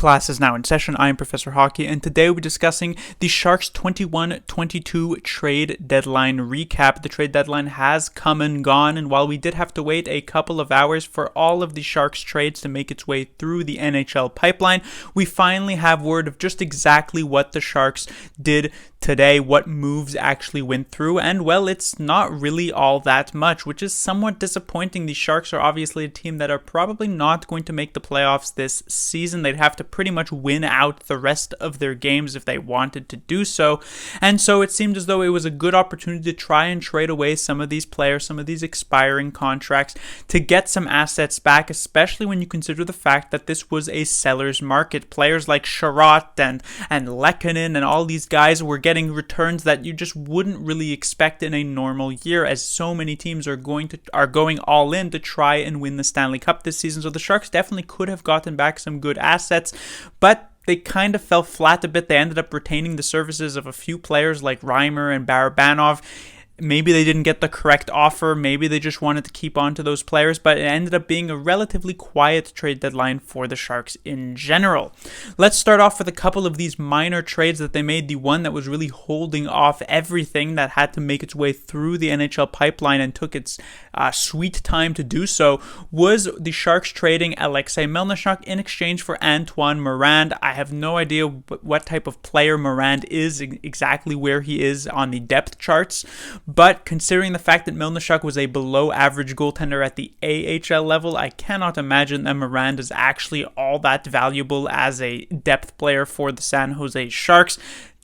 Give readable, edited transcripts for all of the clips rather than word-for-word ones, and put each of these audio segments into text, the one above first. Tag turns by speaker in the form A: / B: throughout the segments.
A: Class is now in session. I am Professor Hockey, and today we're discussing the Sharks 21-22 trade deadline recap. The trade deadline has come and gone, and while we did have to wait a couple of hours for all of the Sharks trades to make its way through the NHL pipeline, we finally have word of just exactly what the Sharks did today, what moves actually went through, and well, it's not really all that much, which is somewhat disappointing. The Sharks are obviously a team that are probably not going to make the playoffs this season. They'd have to pretty much win out the rest of their games if they wanted to do so, and so it seemed as though it was a good opportunity to try and trade away some of these players, some of these expiring contracts, to get some assets back, especially when you consider the fact that this was a seller's market. Players like Sherratt and Lehkonen and all these guys were getting returns that you just wouldn't really expect in a normal year, as so many teams are going all in to try and win the Stanley Cup this season. So the Sharks definitely could have gotten back some good assets, but they kind of fell flat a bit. They ended up retaining the services of a few players like Reimer and Barabanov. Maybe they didn't get the correct offer. Maybe they just wanted to keep on to those players, but it ended up being a relatively quiet trade deadline for the Sharks in general. Let's start off with a couple of these minor trades that they made. The one that was really holding off everything, that had to make its way through the NHL pipeline and took its sweet time to do so, was the Sharks trading Alexei Melnishuk in exchange for Antoine Morand. I have no idea what type of player Morand is, exactly where he is on the depth charts, but considering the fact that Melnishuk was a below-average goaltender at the AHL level, I cannot imagine that Morand is actually all that valuable as a depth player for the San Jose Sharks.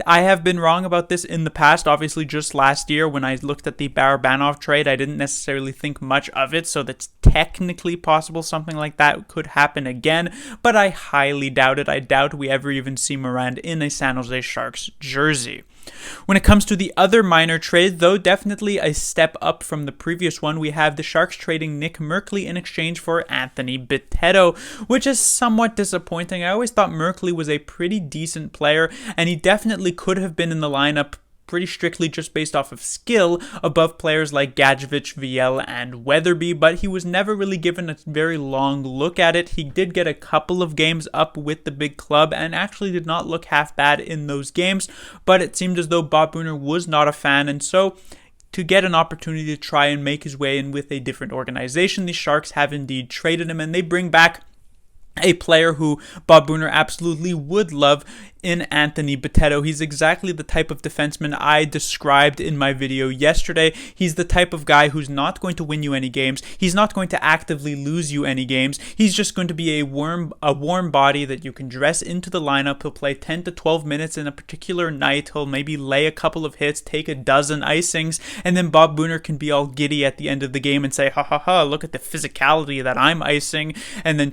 A: I have been wrong about this in the past. Obviously, just last year when I looked at the Barabanov trade, I didn't necessarily think much of it, so that's technically possible something like that could happen again, but I highly doubt it. I doubt we ever even see Morand in a San Jose Sharks jersey. When it comes to the other minor trade, though definitely a step up from the previous one, we have the Sharks trading Nick Merkley in exchange for Anthony Bitetto, which is somewhat disappointing. I always thought Merkley was a pretty decent player, and he definitely could have been in the lineup pretty strictly just based off of skill above players like Gadjevich, Viel, and Weatherby, but he was never really given a very long look at it. He did get a couple of games up with the big club and actually did not look half bad in those games, but it seemed as though Bob Booner was not a fan, and so to get an opportunity to try and make his way in with a different organization, the Sharks have indeed traded him, and they bring back a player who Bob Booner absolutely would love in Anthony Bitetto. He's exactly the type of defenseman I described in my video yesterday. He's the type of guy who's not going to win you any games. He's not going to actively lose you any games. He's just going to be a warm body that you can dress into the lineup. He'll play 10 to 12 minutes in a particular night. He'll maybe lay a couple of hits, take a dozen icings, and then Bob Booner can be all giddy at the end of the game and say, ha ha ha, look at the physicality that I'm icing, and then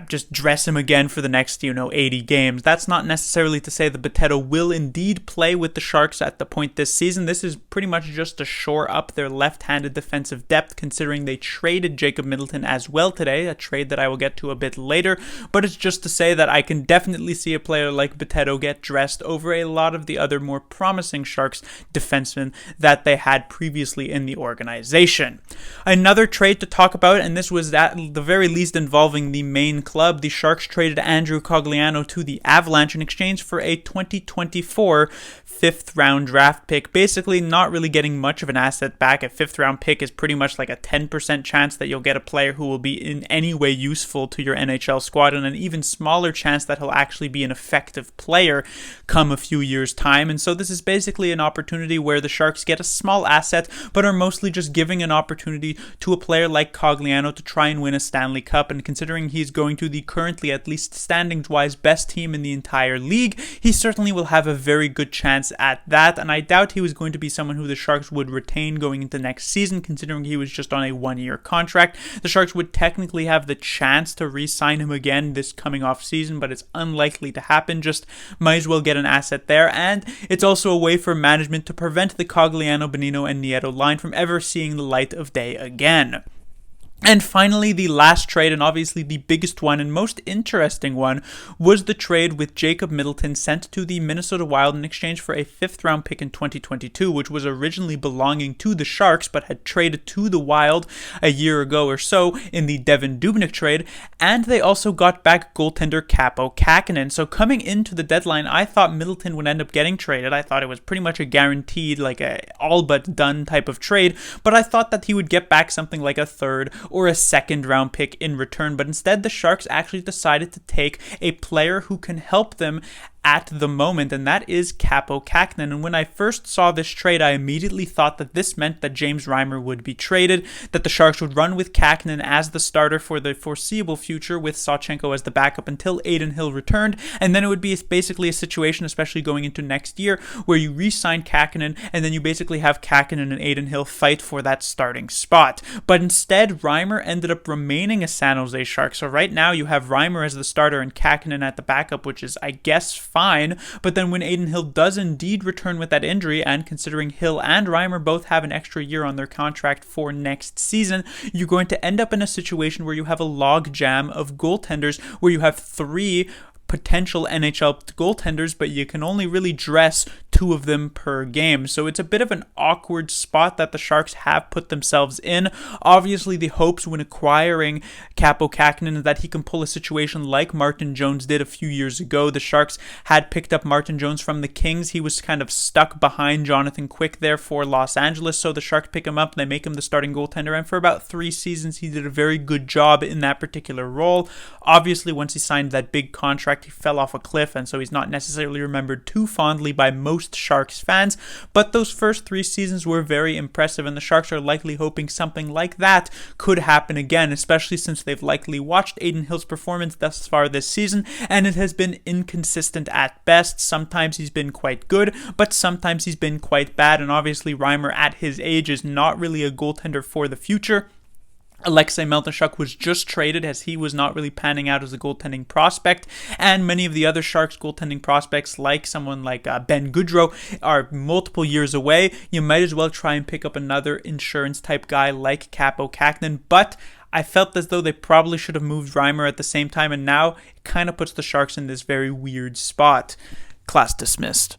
A: just dress him again for the next 80 games. That's not necessarily to say that Bitetto will indeed play with the Sharks at the point this season. This is pretty much just to shore up their left-handed defensive depth, considering they traded Jacob Middleton as well today, a trade that I will get to a bit later, but it's just to say that I can definitely see a player like Bitetto get dressed over a lot of the other more promising Sharks defensemen that they had previously in the organization. Another trade to talk about, and this was at the very least involving the main club, the Sharks traded Andrew Cogliano to the Avalanche in exchange for a 2024 fifth-round draft pick, basically not really getting much of an asset back. A fifth-round pick is pretty much like a 10% chance that you'll get a player who will be in any way useful to your NHL squad, and an even smaller chance that he'll actually be an effective player come a few years' time. And so this is basically an opportunity where the Sharks get a small asset, but are mostly just giving an opportunity to a player like Cogliano to try and win a Stanley Cup. And considering he's going to the currently, at least standings-wise, best team in the entire league, he certainly will have a very good chance at that, and I doubt he was going to be someone who the Sharks would retain going into next season, considering he was just on a one-year contract. The Sharks would technically have the chance to re-sign him again this coming off season, but it's unlikely to happen. Just might as well get an asset there, and it's also a way for management to prevent the Cogliano, Bonino, and Nieto line from ever seeing the light of day again. And finally, the last trade, and obviously the biggest one and most interesting one, was the trade with Jacob Middleton sent to the Minnesota Wild in exchange for a 5th-round pick in 2022, which was originally belonging to the Sharks but had traded to the Wild a year ago or so in the Devan Dubnyk trade. And they also got back goaltender Kaapo Kähkönen. So coming into the deadline, I thought Middleton would end up getting traded. I thought it was pretty much a guaranteed, like a all but done type of trade, but I thought that he would get back something like a 3rd or a 2nd round pick in return. But instead, the Sharks actually decided to take a player who can help them at the moment, and that is Kaapo Kähkönen. And when I first saw this trade, I immediately thought that this meant that James Reimer would be traded, that the Sharks would run with Kähkönen as the starter for the foreseeable future with Sawchenko as the backup until Adin Hill returned, and then it would be basically a situation, especially going into next year, where you re-sign Kähkönen and then you basically have Kähkönen and Adin Hill fight for that starting spot. But instead, Reimer ended up remaining a San Jose Shark. So right now you have Reimer as the starter and Kähkönen at the backup, which is, I guess, fine. But then when Adin Hill does indeed return with that injury, and considering Hill and Reimer both have an extra year on their contract for next season, you're going to end up in a situation where you have a log jam of goaltenders, where you have 3 potential NHL goaltenders, but you can only really dress 2 of them per game. So it's a bit of an awkward spot that the Sharks have put themselves in. Obviously, the hopes when acquiring Kaapo Kähkönen is that he can pull a situation like Martin Jones did a few years ago. The Sharks had picked up Martin Jones from the Kings. He was kind of stuck behind Jonathan Quick there for Los Angeles, so the Sharks pick him up, they make him the starting goaltender, and for about 3 seasons he did a very good job in that particular role. Obviously, once he signed that big contract, he fell off a cliff, and so he's not necessarily remembered too fondly by most Sharks fans, but those first 3 seasons were very impressive, and the Sharks are likely hoping something like that could happen again, especially since they've likely watched Adin Hill's performance thus far this season, and it has been inconsistent at best. Sometimes he's been quite good, but sometimes he's been quite bad, and obviously Reimer at his age is not really a goaltender for the future. Alexei Melnichuk was just traded as he was not really panning out as a goaltending prospect, and many of the other Sharks goaltending prospects, like someone like Ben Goodrow, are multiple years away. You might as well try and pick up another insurance type guy like Kaapo Kähkönen, but I felt as though they probably should have moved Reimer at the same time, and now it kind of puts the Sharks in this very weird spot. Class dismissed.